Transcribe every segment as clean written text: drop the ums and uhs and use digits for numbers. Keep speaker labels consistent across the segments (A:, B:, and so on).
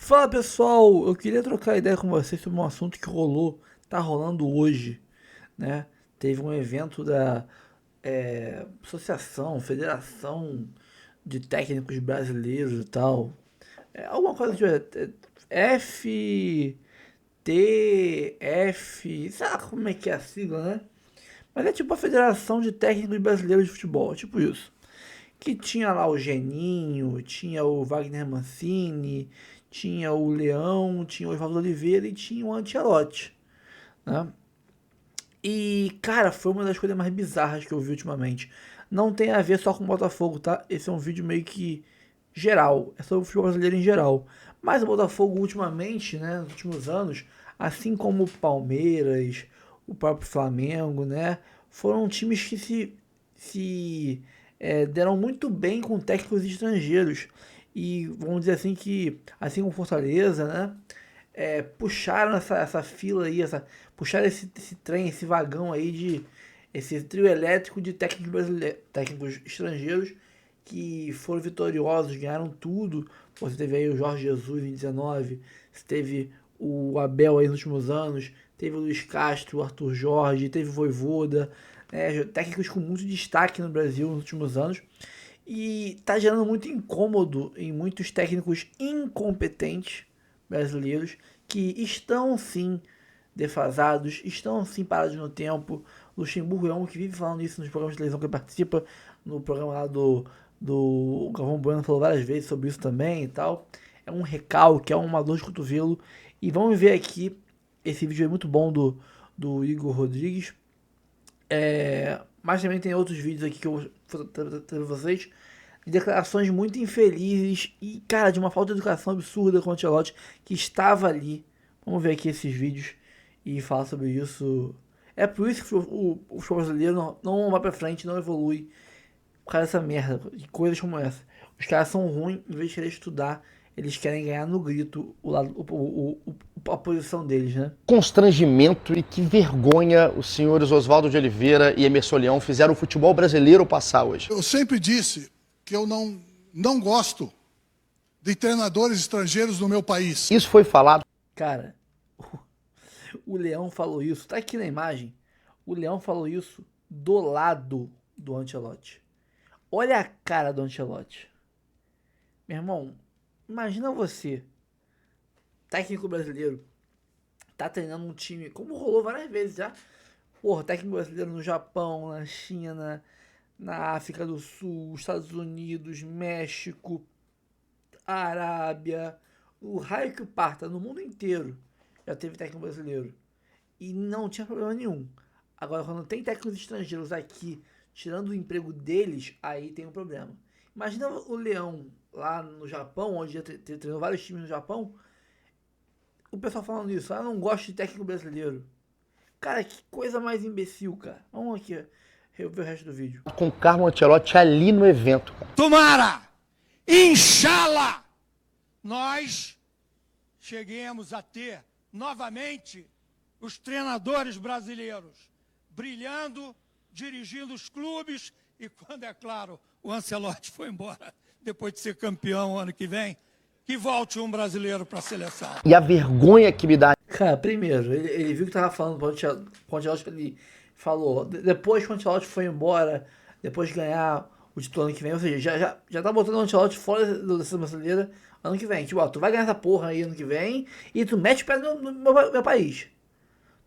A: Fala pessoal, eu queria trocar ideia com vocês sobre um assunto que tá rolando hoje, né? Teve um evento da Associação, Federação de Técnicos Brasileiros e tal. Alguma coisa de FTF, sei lá como é que é a sigla, né? Mas é tipo a Federação de Técnicos Brasileiros de Futebol, tipo isso. Que tinha lá o Geninho, tinha o Wagner Mancini, tinha o Leão, tinha o Oswaldo Oliveira e tinha o Ancelotti, né? E, cara, foi uma das coisas mais bizarras que eu vi ultimamente. Não tem a ver só com o Botafogo, tá? Esse é um vídeo meio que geral, é sobre o futebol brasileiro em geral. Mas o Botafogo ultimamente, né, nos últimos anos, assim como o Palmeiras, o próprio Flamengo, né, foram times que se deram muito bem com técnicos estrangeiros. E vamos dizer assim que, assim como Fortaleza, né, puxaram essa fila aí, puxaram esse trem, esse vagão aí esse trio elétrico de técnicos brasileiros, técnicos estrangeiros que foram vitoriosos, ganharam tudo. Você teve aí o Jorge Jesus em 19, você teve o Abel aí nos últimos anos, teve o Luiz Castro, o Arthur Jorge, teve o Vojvoda, técnicos com muito destaque no Brasil nos últimos anos. E tá gerando muito incômodo em muitos técnicos incompetentes brasileiros que estão sim defasados, estão sim parados no tempo. Luxemburgo é um que vive falando isso nos programas de televisão que ele participa, no programa lá do Galvão Bueno falou várias vezes sobre isso também e tal. É um recalque, é uma dor de cotovelo. E vamos ver aqui, esse vídeo é muito bom do Igor Rodrigues. Mas também tem outros vídeos aqui que eu vou trazer pra vocês. De declarações muito infelizes e, cara, de uma falta de educação absurda com o Ancelotti, que estava ali. Vamos ver aqui esses vídeos e falar sobre isso. É por isso que o futebol brasileiro não vai pra frente, não evolui. Por causa dessa merda, de coisas como essa. Os caras são ruins, em vez de querer estudar, eles querem ganhar no grito a posição deles, né?
B: Constrangimento e que vergonha os senhores Oswaldo de Oliveira e Emerson Leão fizeram o futebol brasileiro passar hoje.
C: Eu sempre disse que eu não gosto de treinadores estrangeiros no meu país.
B: Isso foi falado.
A: Cara, o Leão falou isso, tá aqui na imagem. O Leão falou isso do lado do Ancelotti. Olha a cara do Ancelotti. Meu irmão, imagina você, técnico brasileiro, tá treinando um time, como rolou várias vezes já. Porra, técnico brasileiro no Japão, na China, na África do Sul, Estados Unidos, México, Arábia, o raio que parta no mundo inteiro já teve técnico brasileiro. E não tinha problema nenhum. Agora, quando tem técnicos estrangeiros aqui, tirando o emprego deles, aí tem um problema. Imagina o Leão lá no Japão, onde já treinou vários times no Japão, o pessoal falando isso, não gosto de técnico brasileiro. Cara, que coisa mais imbecil, cara. Vamos aqui rever o resto do vídeo.
B: Com Carlo Ancelotti ali no evento, cara.
D: Tomara, inshallah, nós cheguemos a ter novamente os treinadores brasileiros brilhando, dirigindo os clubes e quando, é claro, o Ancelotti foi embora depois de ser campeão ano que vem, que volte um brasileiro para a seleção.
B: E a vergonha que me dá.
A: Cara, primeiro, ele viu que tava falando com o Ancelotti, ele falou, depois que o Ancelotti foi embora, depois de ganhar o título ano que vem, ou seja, já tá botando o Ancelotti fora da seleção brasileira ano que vem. Tipo, ó, tu vai ganhar essa porra aí ano que vem e tu mete o pé no meu país.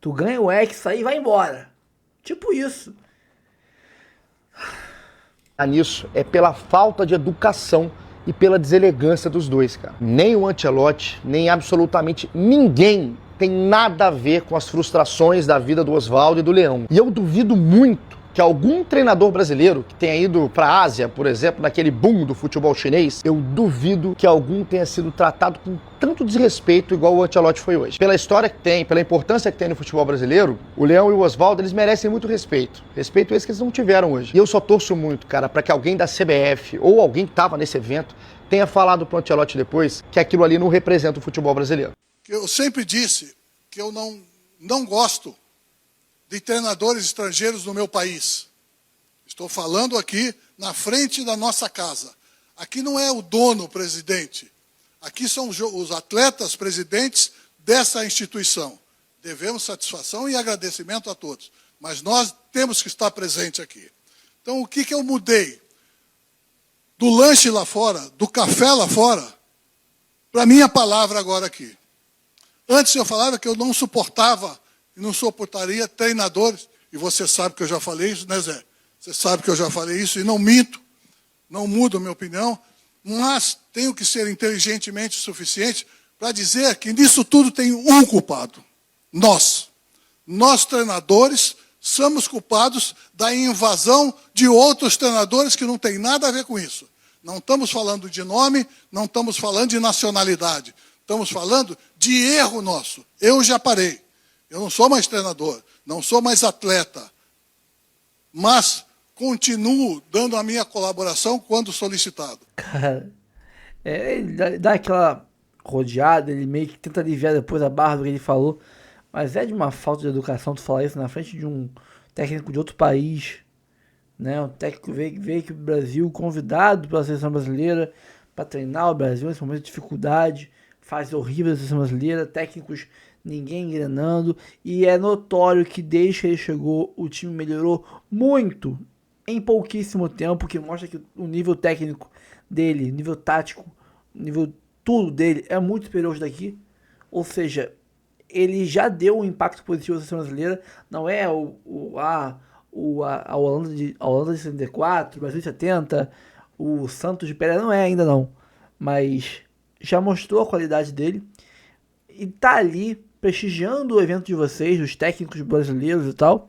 A: Tu ganha o Hexa aí e vai embora. Tipo isso.
B: Nisso é pela falta de educação e pela deselegância dos dois, cara. Nem o Ancelotti, nem absolutamente ninguém tem nada a ver com as frustrações da vida do Oswaldo e do Leão. E eu duvido muito que algum treinador brasileiro que tenha ido para a Ásia, por exemplo, naquele boom do futebol chinês, eu duvido que algum tenha sido tratado com tanto desrespeito igual o Ancelotti foi hoje. Pela história que tem, pela importância que tem no futebol brasileiro, o Leão e o Oswaldo, eles merecem muito respeito. Respeito esse que eles não tiveram hoje. E eu só torço muito, cara, para que alguém da CBF ou alguém que estava nesse evento tenha falado pro Ancelotti depois que aquilo ali não representa o futebol brasileiro.
C: Eu sempre disse que eu não gosto de treinadores estrangeiros no meu país. Estou falando aqui na frente da nossa casa. Aqui não é o dono, o presidente. Aqui são os atletas presidentes dessa instituição. Devemos satisfação e agradecimento a todos. Mas nós temos que estar presente aqui. Então, o que eu mudei? Do lanche lá fora, do café lá fora, para a minha palavra agora aqui. Antes eu falava que eu não suportava e não suportaria treinadores, e você sabe que eu já falei isso, né, Zé? Você sabe que eu já falei isso e não minto, não mudo a minha opinião, mas tenho que ser inteligentemente o suficiente para dizer que nisso tudo tem um culpado. Nós. Nós, treinadores, somos culpados da invasão de outros treinadores que não tem nada a ver com isso. Não estamos falando de nome, não estamos falando de nacionalidade. Estamos falando de erro nosso. Eu já parei. Eu não sou mais treinador, não sou mais atleta. Mas continuo dando a minha colaboração quando solicitado.
A: Cara, ele dá aquela rodeada, ele meio que tenta aliviar depois a barra do que ele falou. Mas é de uma falta de educação tu falar isso na frente de um técnico de outro país, né? Um técnico veio aqui pro Brasil, convidado pela seleção brasileira para treinar o Brasil nesse momento de dificuldade, fase horrível da seleção brasileira, técnicos ninguém engrenando, e é notório que desde que ele chegou o time melhorou muito em pouquíssimo tempo, que mostra que o nível técnico dele, nível tático, nível tudo dele é muito superior aos daqui, ou seja, ele já deu um impacto positivo na seleção brasileira, não é a Holanda de 74, o Brasil de 70, o Santos de Pelé, não é ainda não, mas já mostrou a qualidade dele e tá ali prestigiando o evento de vocês, os técnicos brasileiros e tal,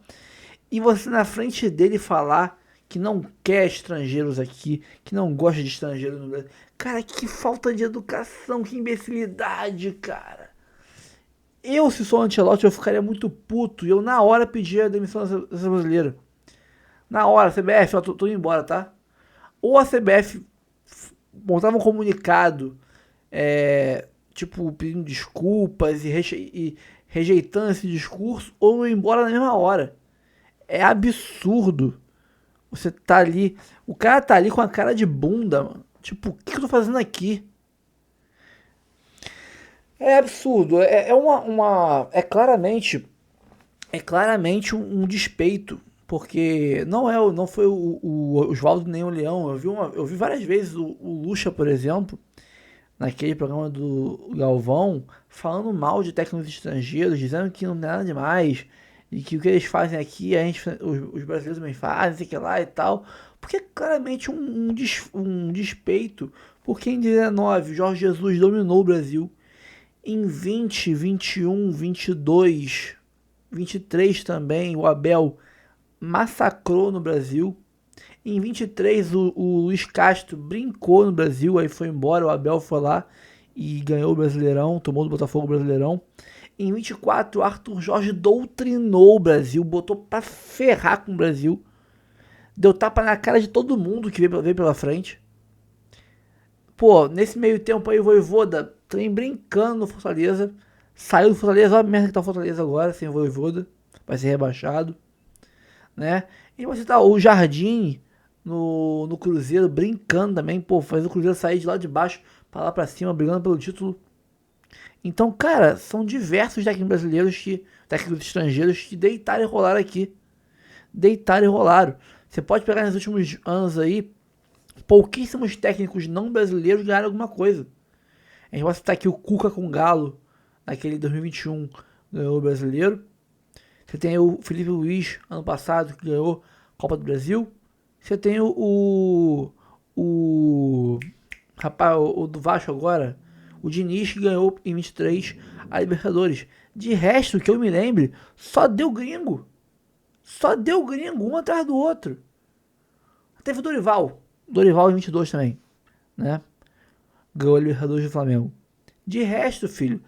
A: e você na frente dele falar que não quer estrangeiros aqui, que não gosta de estrangeiros no Brasil. Cara, que falta de educação, que imbecilidade, cara. Eu, se sou Ancelotti, eu ficaria muito puto e eu na hora pedia a demissão da seleção brasileira. Na hora, CBF, eu tô indo embora, tá? Ou a CBF montava um comunicado, tipo, pedindo desculpas e rejeitando esse discurso, ou eu ia embora na mesma hora. É absurdo. Você tá ali, o cara tá ali com a cara de bunda, mano. Tipo, o que eu tô fazendo aqui? É absurdo, é claramente um despeito, porque não foi o Oswaldo nem o Leão. Eu vi várias vezes o Lucha, por exemplo, naquele programa do Galvão, falando mal de técnicos estrangeiros, dizendo que não tem nada demais, e que o que eles fazem aqui, os brasileiros também fazem, sei que lá e tal, porque é claramente um despeito, porque em 19 o Jorge Jesus dominou o Brasil, em 20, 21, 22, 23 também, o Abel massacrou no Brasil. Em 23, o Luiz Castro brincou no Brasil, aí foi embora, o Abel foi lá e ganhou o Brasileirão, tomou do Botafogo o Brasileirão. Em 24, o Arthur Jorge doutrinou o Brasil, botou pra ferrar com o Brasil. Deu tapa na cara de todo mundo que veio pela frente. Pô, nesse meio tempo aí o Vojvoda também brincando no Fortaleza. Saiu do Fortaleza, olha a merda que tá o Fortaleza agora, sem o Vojvoda. Vai ser rebaixado, né? E você tá o Jardim no Cruzeiro brincando também. Pô, faz o Cruzeiro sair de lá de baixo pra lá pra cima, brigando pelo título. Então, cara, são diversos técnicos brasileiros, técnicos estrangeiros que deitaram e rolaram aqui. Deitaram e rolaram. Você pode pegar nos últimos anos aí, pouquíssimos técnicos não brasileiros ganharam alguma coisa. A gente vai citar aqui o Cuca com o Galo, naquele 2021, ganhou o brasileiro. Você tem o Felipe Luiz, ano passado, que ganhou a Copa do Brasil. Você tem o do Vasco agora, o Diniz, que ganhou em 23 a Libertadores. De resto, que eu me lembre, só deu gringo. Só deu gringo, um atrás do outro. Teve o Dorival em 22 também, né? Ganhou a Libertadores do Flamengo. De resto, filho,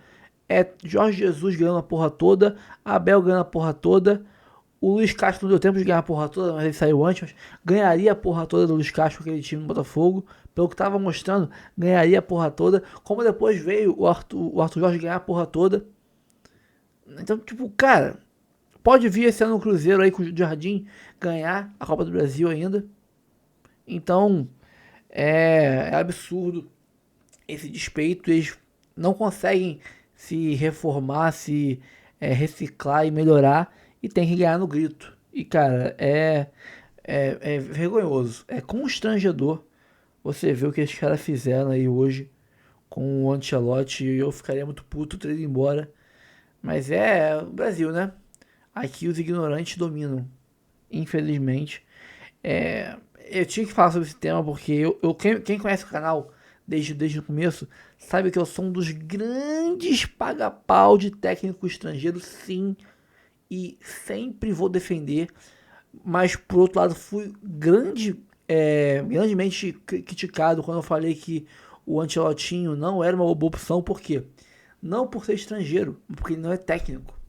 A: Jorge Jesus ganhando a porra toda, Abel ganhando a porra toda, o Luiz Castro não deu tempo de ganhar a porra toda, mas ele saiu antes, mas ganharia a porra toda do Luiz Castro, aquele time do Botafogo, pelo que tava mostrando, ganharia a porra toda, como depois veio o Arthur Jorge ganhar a porra toda. Então, tipo, cara, pode vir esse ano no Cruzeiro aí com o Jardim ganhar a Copa do Brasil ainda. Então, é absurdo. esse despeito, eles não conseguem se reformar, se reciclar e melhorar, e tem que ganhar no grito. E, cara, é vergonhoso, é constrangedor você ver o que esses caras fizeram aí hoje com o Ancelotti. Eu ficaria muito puto ter ido embora. Mas é o Brasil, né? Aqui os ignorantes dominam, infelizmente. Eu tinha que falar sobre esse tema porque quem conhece o canal desde o começo sabe que eu sou um dos grandes paga-pau de técnico estrangeiro, sim. E sempre vou defender. Mas, por outro lado, fui grandemente criticado quando eu falei que o Ancelottinho não era uma boa opção. Por quê? Não por ser estrangeiro, porque ele não é técnico.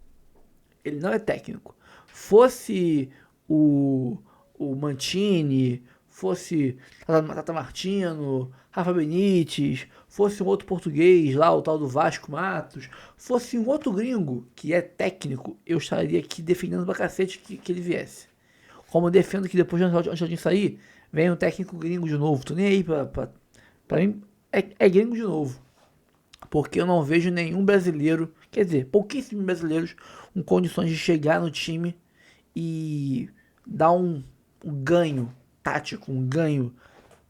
A: Ele não é técnico. Fosse o Mancini, fosse Tata Martino, Rafa Benítez, fosse um outro português lá, o tal do Vasco Matos, fosse um outro gringo que é técnico, eu estaria aqui defendendo pra cacete que ele viesse. Como eu defendo que depois de sair, vem um técnico gringo de novo. Tô nem aí pra mim, é gringo de novo. Porque eu não vejo nenhum brasileiro, quer dizer, pouquíssimos brasileiros com condições de chegar no time e dar um ganho tático, um ganho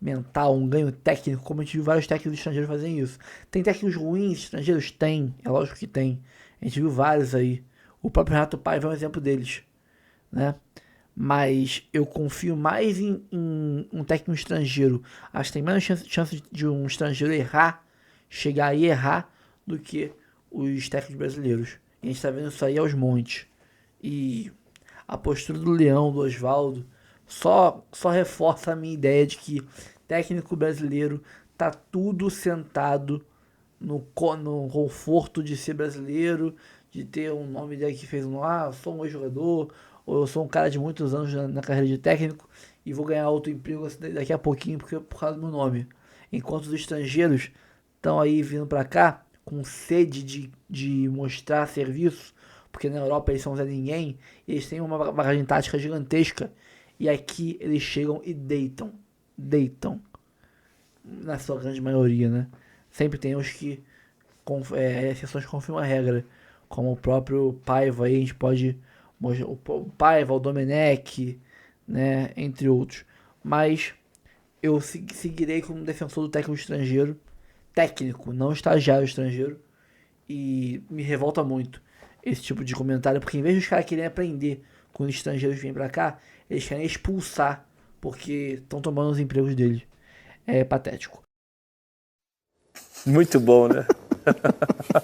A: mental, um ganho técnico, como a gente viu vários técnicos estrangeiros fazerem isso. Tem técnicos ruins estrangeiros? Tem, é lógico que tem. A gente viu vários aí. O próprio Renato Paiva é um exemplo deles, né? Mas eu confio mais em um técnico estrangeiro. Acho que tem menos chance de um estrangeiro chegar e errar, do que os técnicos brasileiros. E a gente tá vendo isso aí aos montes. E a postura do Leão, do Oswaldo, só reforça a minha ideia de que técnico brasileiro tá tudo sentado no conforto de ser brasileiro, de ter um nome dele que fez eu sou um ex-jogador, ou eu sou um cara de muitos anos na carreira de técnico e vou ganhar outro emprego daqui a pouquinho por causa do meu nome. Enquanto os estrangeiros estão aí vindo pra cá com sede de mostrar serviço, porque na Europa eles são Zé Ninguém, eles têm uma bagagem tática gigantesca, e aqui eles chegam e deitam, na sua grande maioria, né? Sempre tem os que, exceções confirmam a regra, como o próprio Paiva aí, a gente pode mostrar, o Paiva, o Domenech, né, entre outros. Mas eu seguirei como defensor do técnico, não estagiário estrangeiro, e me revolta muito esse tipo de comentário, porque em vez de os caras querem aprender quando os estrangeiros vêm pra cá, eles querem expulsar, porque estão tomando os empregos deles. É patético.
E: Muito bom, né?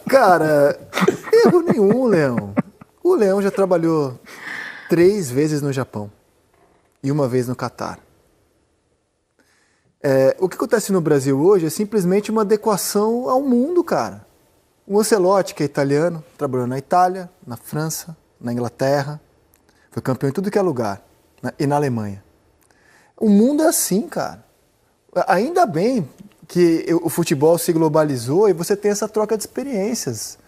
F: Cara, erro nenhum, Leão. O Leão já trabalhou 3 vezes no Japão e 1 vez no Catar. O que acontece no Brasil hoje é simplesmente uma adequação ao mundo, cara. O Ancelotti, que é italiano, trabalhou na Itália, na França, na Inglaterra, foi campeão em tudo que é lugar, né? E na Alemanha. O mundo é assim, cara. Ainda bem que o futebol se globalizou e você tem essa troca de experiências.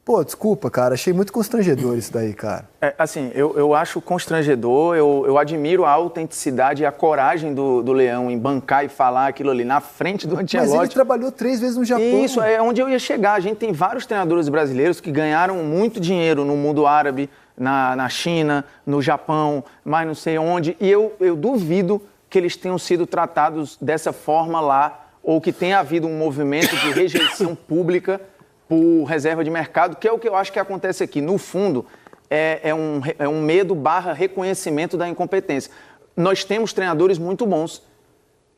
F: Pô, desculpa, cara, achei muito constrangedor isso daí, cara.
E: Assim, eu acho constrangedor, eu admiro a autenticidade e a coragem do Leão em bancar e falar aquilo ali na frente do Ancelotti.
F: Mas ele trabalhou 3 vezes no Japão.
E: Isso, é onde eu ia chegar. A gente tem vários treinadores brasileiros que ganharam muito dinheiro no mundo árabe, na China, no Japão, mas não sei onde. E eu duvido que eles tenham sido tratados dessa forma lá, ou que tenha havido um movimento de rejeição pública por reserva de mercado, que é o que eu acho que acontece aqui. No fundo, é um medo / reconhecimento da incompetência. Nós temos treinadores muito bons,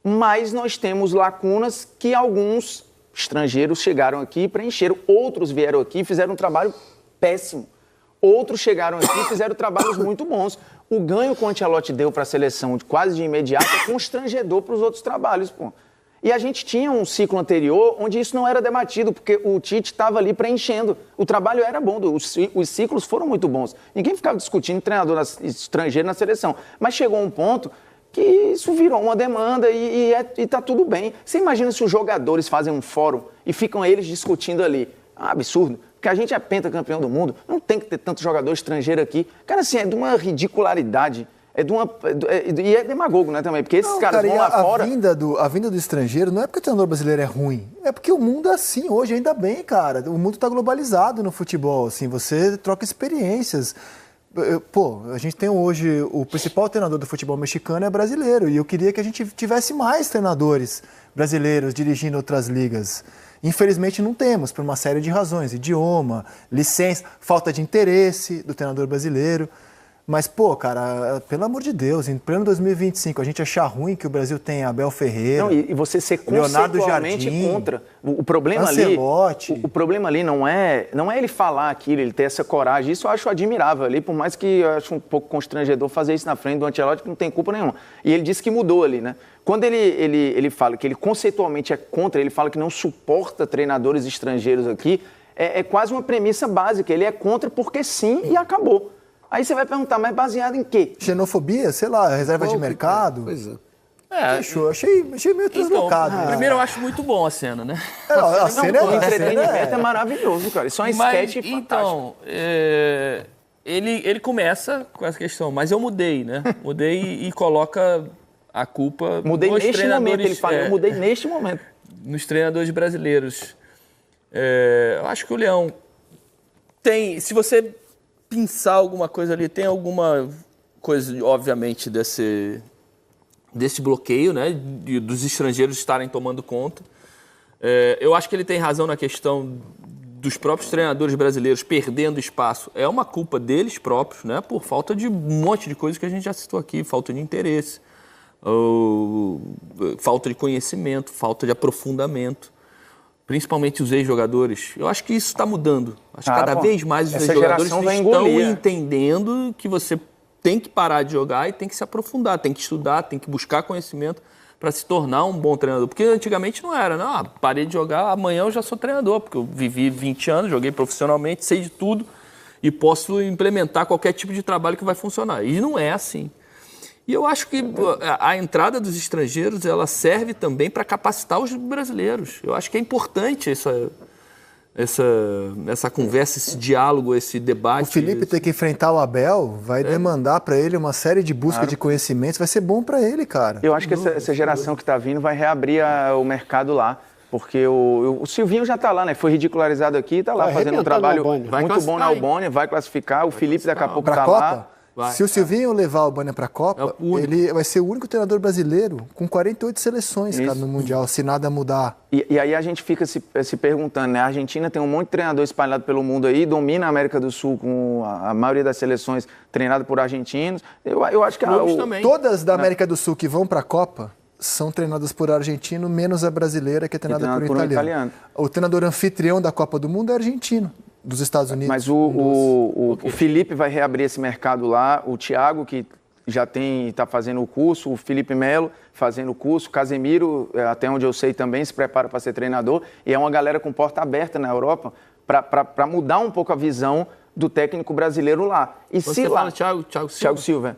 E: mas nós temos lacunas que alguns estrangeiros chegaram aqui e preencheram. Outros vieram aqui e fizeram um trabalho péssimo. Outros chegaram aqui e fizeram trabalhos muito bons. O ganho que o Ancelotti deu para a seleção quase de imediato é constrangedor para os outros trabalhos, pô. E a gente tinha um ciclo anterior onde isso não era debatido, porque o Tite estava ali preenchendo. O trabalho era bom, os ciclos foram muito bons. Ninguém ficava discutindo treinador estrangeiro na seleção. Mas chegou um ponto que isso virou uma demanda e está tudo bem. Você imagina se os jogadores fazem um fórum e ficam eles discutindo ali. Absurdo. Porque a gente é pentacampeão do mundo, não tem que ter tanto jogador estrangeiro aqui. Cara, assim, é de uma ridicularidade. E é demagogo, né, também, porque esses caras vão lá fora...
F: A vinda do estrangeiro não é porque o treinador brasileiro é ruim, é porque o mundo é assim hoje, ainda bem, cara. O mundo está globalizado no futebol, assim, você troca experiências. Pô, a gente tem hoje, o principal treinador do futebol mexicano é brasileiro, e eu queria que a gente tivesse mais treinadores brasileiros dirigindo outras ligas. Infelizmente não temos, por uma série de razões, idioma, licença, falta de interesse do treinador brasileiro. Mas, pô, cara, pelo amor de Deus, em pleno 2025, a gente achar ruim que o Brasil tem Abel Ferreira,
E: não, e você ser conceitualmente contra. O problema
F: Ancelotti.
E: ali, o problema ali não é ele falar aquilo, ele ter essa coragem. Isso eu acho admirável ali, por mais que eu acho um pouco constrangedor fazer isso na frente do Ancelotti, que não tem culpa nenhuma. E ele disse que mudou ali, né? Quando ele fala que ele conceitualmente é contra, ele fala que não suporta treinadores estrangeiros aqui, é quase uma premissa básica. Ele é contra porque sim e acabou. Aí você vai perguntar, mas baseado em quê?
F: Xenofobia, sei lá, reserva de mercado.
G: Pois é.
F: Achei meio deslocado.
G: Então, primeiro eu acho muito bom a cena, né?
F: A cena
E: O entretenimento é maravilhoso, cara. Isso é um sketch fantástico.
G: Então, ele começa com essa questão, mas eu mudei, né? Mudei e coloca a culpa
E: Mudei
G: nos
E: neste
G: treinadores.
E: momento, ele fala, eu mudei neste momento.
G: Nos treinadores brasileiros. Eu acho que o Leão tem, se você pensar alguma coisa ali, tem alguma coisa, obviamente, desse bloqueio, né, dos estrangeiros estarem tomando conta. Eu acho que ele tem razão na questão dos próprios treinadores brasileiros perdendo espaço. É uma culpa deles próprios, né, por falta de um monte de coisas que a gente já citou aqui, falta de interesse, falta de conhecimento, falta de aprofundamento. Principalmente os ex-jogadores. Eu acho que isso está mudando. Acho que cada vez mais os ex-jogadores estão entendendo que você tem que parar de jogar e tem que se aprofundar, tem que estudar, tem que buscar conhecimento para se tornar um bom treinador. Porque antigamente não era, não, parei de jogar, amanhã eu já sou treinador, porque eu vivi 20 anos, joguei profissionalmente, sei de tudo e posso implementar qualquer tipo de trabalho que vai funcionar. E não é assim. E eu acho que a entrada dos estrangeiros ela serve também para capacitar os brasileiros. Eu acho que é importante essa conversa, esse diálogo, esse debate.
F: O Felipe ter que enfrentar o Abel vai demandar para ele uma série de busca de conhecimentos, vai ser bom para ele, cara.
E: Eu acho que essa geração que está vindo vai reabrir o mercado lá. Porque o Silvinho já está lá, né? Foi ridicularizado aqui, está lá fazendo um trabalho muito bom na Albânia, vai classificar. O Felipe daqui a pouco está lá.
F: Se o Silvinho levar a Albânia para a Copa, ele vai ser o único treinador brasileiro com 48 seleções, cara, no Mundial, se nada mudar.
E: E aí a gente fica se perguntando, né? A Argentina tem um monte de treinador espalhado pelo mundo aí, domina a América do Sul com a maioria das seleções treinada por argentinos. Eu acho que
F: todas da América do Sul que vão para a Copa são treinadas por argentino, menos a brasileira, que é treinada por um italiano. O treinador anfitrião da Copa do Mundo é argentino. Dos Estados Unidos.
E: Mas o Felipe vai reabrir esse mercado lá, o Thiago, que já está fazendo o curso, o Felipe Melo fazendo o curso, o Casemiro, até onde eu sei também, se prepara para ser treinador, e é uma galera com porta aberta na Europa para mudar um pouco a visão do técnico brasileiro lá. E
G: você
E: se
G: fala
E: lá,
G: Thiago Silva?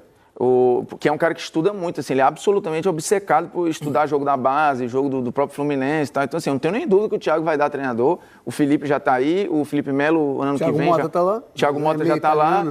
E: Que é um cara que estuda muito, assim, ele é absolutamente obcecado por estudar jogo da base, jogo do próprio Fluminense e tal. Então, assim, eu não tenho nem dúvida que o Thiago vai dar treinador. O Felipe já está aí, o Felipe Melo, ano
G: Thiago
E: que vem...
G: Mota está lá.
E: Thiago Mota já está lá.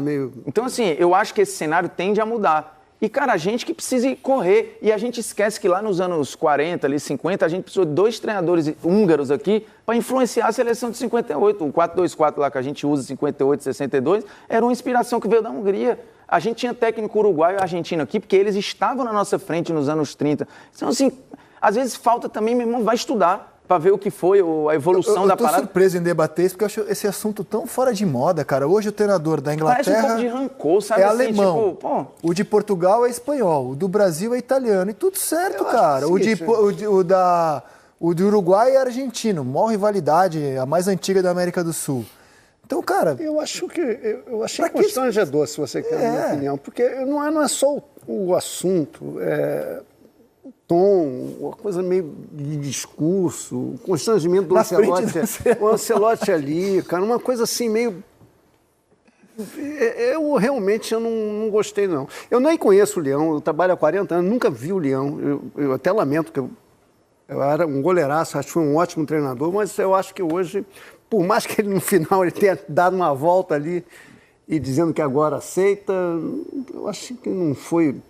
E: Então, assim, eu acho que esse cenário tende a mudar. E, cara, a gente que precisa correr. E a gente esquece que lá nos anos 40, ali, 50, a gente precisou de 2 treinadores húngaros aqui para influenciar a seleção de 58. O 4-2-4 lá que a gente usa, 58, 62, era uma inspiração que veio da Hungria. A gente tinha técnico uruguaio e argentino aqui, porque eles estavam na nossa frente nos anos 30. Então, assim, às vezes falta também, meu irmão, vai estudar para ver o que foi a evolução da parada.
F: Eu tô surpreso em debater isso, porque eu acho esse assunto tão fora de moda, cara. Hoje o treinador da Inglaterra
E: parece um pouco de rancor, sabe?
F: É
E: assim,
F: alemão,
E: tipo,
F: o de Portugal é espanhol, o do Brasil é italiano, e tudo certo, cara. O de Uruguai é argentino, maior rivalidade, a mais antiga da América do Sul. Então, cara...
G: Eu achei constrangedor, se você quer a minha opinião, porque não é só o assunto, o tom, uma coisa meio de discurso, o constrangimento do Ancelotti ali, cara, uma coisa assim meio... Eu realmente não gostei, não. Eu nem conheço o Leão, eu trabalho há 40 anos, nunca vi o Leão, eu até lamento que eu era um goleiraço, acho que foi um ótimo treinador, mas eu acho que hoje... Por mais que ele no final ele tenha dado uma volta ali,
H: e dizendo que agora aceita, eu acho que não foi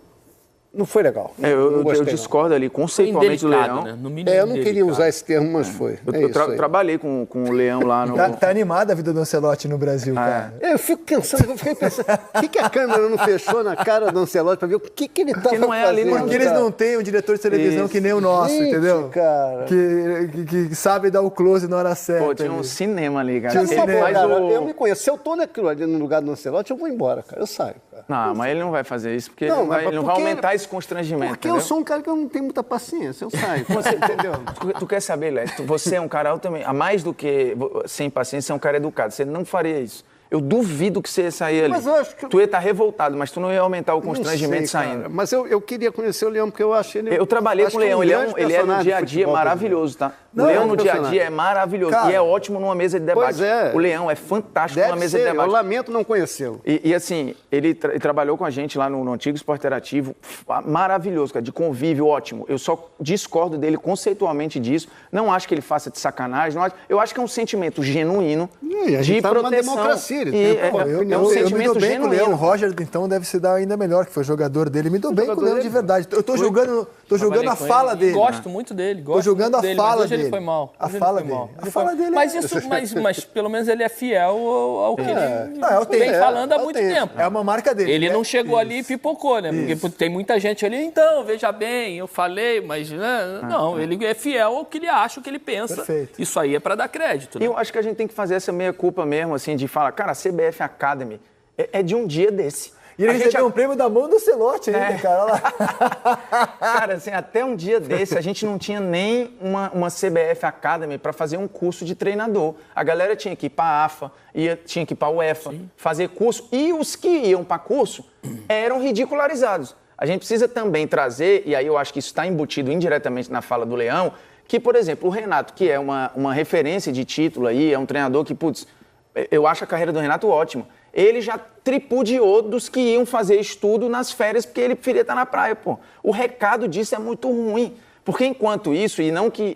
H: legal.
E: Eu discordo ali conceitualmente do Leão.
G: Né? No mínimo
H: eu não queria usar esse termo, mas foi.
E: Eu trabalhei com o Leão lá no...
F: Tá animada a vida do Ancelotti no Brasil, cara.
H: Eu fico pensando, o que a câmera não fechou na cara do Ancelotti pra ver o que ele tá fazendo?
F: Porque eles não têm um diretor de televisão que nem o nosso, entendeu?
H: Cara.
F: Que sabe dar o close na hora certa.
E: Pô, tinha um cinema ali, cara.
H: Eu me conheço. Se eu tô ali no lugar do Ancelotti, eu vou embora, cara. Eu saio, cara.
E: Não, mas ele não vai fazer isso, porque ele não vai aumentar esse constrangimento.
H: Porque eu sou um cara que eu não tenho muita paciência, eu saio. Você entendeu?
E: Tu quer saber, Léo? Você é um cara também, a mais do que sem paciência, é um cara educado. Você não faria isso. Eu duvido que você ia sair ali.
H: Mas eu acho que...
E: Tu ia estar revoltado, mas tu não ia aumentar o constrangimento saindo.
H: Cara. Mas eu queria conhecer o Leão, porque eu achei ele...
E: Eu trabalhei com o Leão, ele é no dia a dia maravilhoso, tá? O Leão no dia a dia é maravilhoso, cara, e é ótimo numa mesa de debate.
H: Pois é.
E: O Leão é fantástico numa mesa de debate.
H: Eu lamento não conhecê-lo.
E: E assim, ele trabalhou com a gente lá no antigo Esporte Interativo, maravilhoso, cara, de convívio, ótimo. Eu só discordo dele conceitualmente disso, não acho que ele faça de sacanagem, eu acho que é um sentimento genuíno de proteção.
H: Numa democracia,
F: eu me dou bem com o Leão. O Roger, então, deve se dar ainda melhor, que foi jogador dele. Me dou bem com o Leão de verdade. Eu tô julgando a fala dele.
G: Gosto muito dele.
F: Tô julgando a fala dele.
G: Ele foi mal.
F: A fala dele.
G: Mas pelo menos ele é fiel ao que ele vem falando há muito tempo.
F: É uma marca dele.
G: Ele não chegou ali e pipocou, né? Porque tem muita gente ali, então, veja bem, eu falei, mas não, ele é fiel ao que ele acha, o que ele pensa.
F: Perfeito.
G: Isso aí é pra dar crédito. Né?
E: Eu acho que a gente tem que fazer essa meia-culpa mesmo, assim, de falar, cara, a CBF Academy é de um dia desse.
F: E ele recebeu um prêmio da mão do Ancelotti ainda, cara. Olha lá.
E: Cara, assim, até um dia desse, a gente não tinha nem uma CBF Academy para fazer um curso de treinador. A galera tinha que ir para a AFA, tinha que ir para a UEFA, fazer curso. E os que iam para curso eram ridicularizados. A gente precisa também trazer, e aí eu acho que isso está embutido indiretamente na fala do Leão, que, por exemplo, o Renato, que é uma referência de título aí, é um treinador que, putz, eu acho a carreira do Renato ótima. Ele já tripudiou dos que iam fazer estudo nas férias porque ele preferia estar na praia, pô. O recado disso é muito ruim. Porque enquanto isso, e não que...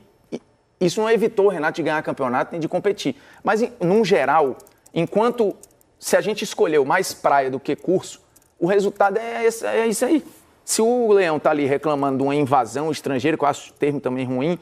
E: Isso não evitou o Renato de ganhar campeonato nem de competir. Mas, num geral, enquanto... Se a gente escolheu mais praia do que curso, o resultado é isso aí. Se o Leão tá ali reclamando de uma invasão estrangeira, que eu acho o termo também ruim...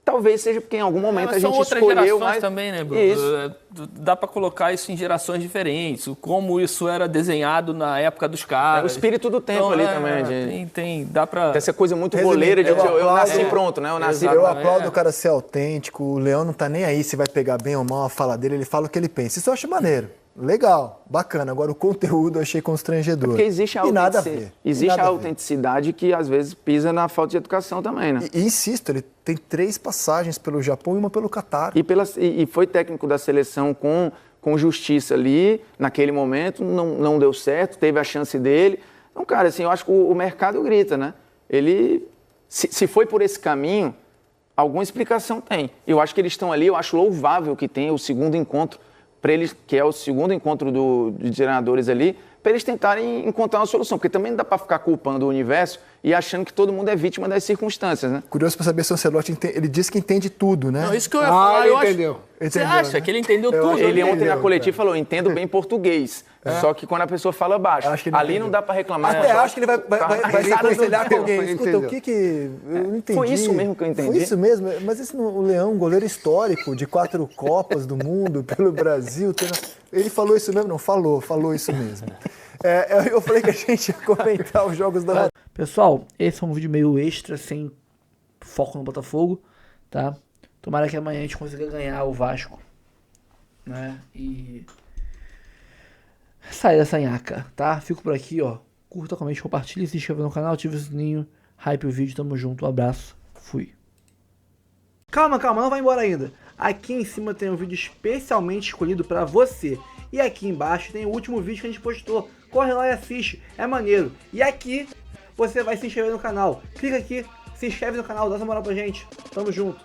E: Talvez seja porque em algum momento a gente escolheu mais...
G: também, né, Bruno? Isso. Dá para colocar isso em gerações diferentes. Como isso era desenhado na época dos caras.
E: É o espírito do tempo então, ali também.
G: Dá para...
E: Essa coisa muito boleira de eu nasci pronto, né?
F: Eu aplaudo o cara ser autêntico. O Leão não tá nem aí se vai pegar bem ou mal a fala dele. Ele fala o que ele pensa. Isso eu acho maneiro. Legal, bacana. Agora o conteúdo eu achei constrangedor.
E: Porque existe a autenticidade que às vezes pisa na falta de educação também, né?
F: E insisto, ele tem 3 passagens pelo Japão e uma pelo Catar.
E: E foi técnico da seleção com justiça ali, naquele momento, não deu certo, teve a chance dele. Então, cara, assim, eu acho que o mercado grita, né? Ele, se foi por esse caminho, alguma explicação tem. Eu acho que eles estão ali, eu acho louvável que tenha o segundo encontro para eles, que é o segundo encontro de treinadores ali, para eles tentarem encontrar uma solução, porque também não dá para ficar culpando o universo e achando que todo mundo é vítima das circunstâncias, né?
F: Curioso para saber se o Ancelotti ele disse que entende tudo, né?
G: Não, isso que eu ia falar,
H: ele entendeu.
G: Você acha que ele entendeu tudo?
E: Ele ontem na coletiva falou, entendo bem português. Só que quando a pessoa fala baixo, ali não dá para reclamar.
F: Até acho que ele vai se aconselhar com alguém. Escuta, o que eu não entendi.
E: Foi isso mesmo que eu entendi.
F: Foi isso mesmo, mas o Leão, um goleiro histórico de 4 Copas do Mundo pelo Brasil, ele falou isso mesmo? Não, falou isso mesmo. Eu falei que a gente ia comentar os jogos da...
A: Pessoal, esse é um vídeo meio extra, sem foco no Botafogo, tá? Tomara que amanhã a gente consiga ganhar o Vasco, né? E sair dessa nhaca, tá? Fico por aqui, ó. Curta, comente, compartilhe, se inscreva no canal, ative o sininho, hype o vídeo, tamo junto, um abraço, fui. Calma, não vai embora ainda. Aqui em cima tem um vídeo especialmente escolhido pra você. E aqui embaixo tem o último vídeo que a gente postou. Corre lá e assiste, é maneiro. E aqui você vai se inscrever no canal. Clica aqui, se inscreve no canal, dá essa moral pra gente. Tamo junto.